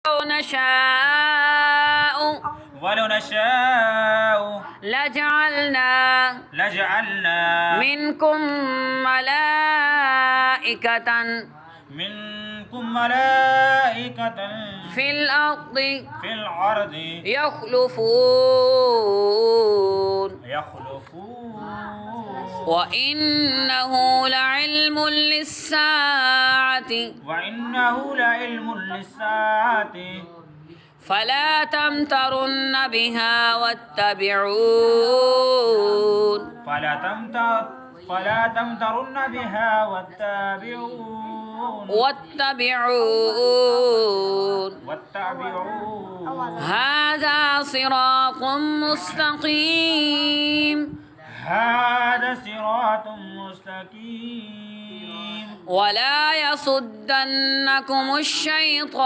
ولو نشاء لجعلنا منكم ملائكة في الأرض يخلفون وإنه لعلم للساعة فلا تمترن بها واتبعون هذا صراط مستقيم ولا يصدنكم الشيطان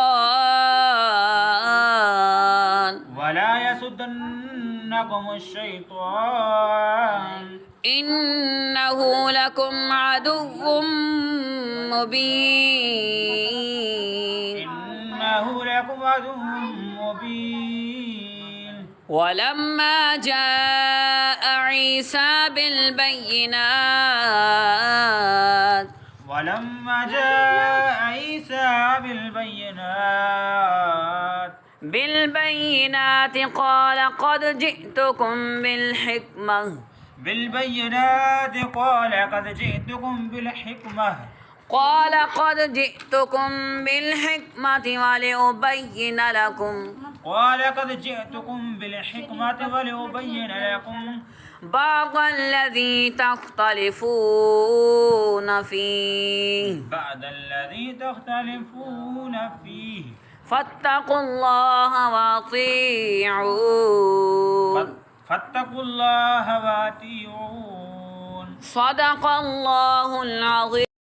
إنه لكم عدو مبين ولما جاء عيسى بالبينات قال قد جئتكم بالحكمة ولأبين لكم بعض الذي تختلفون فيه فاتقوا الله وأطيعون صدق الله العظيم.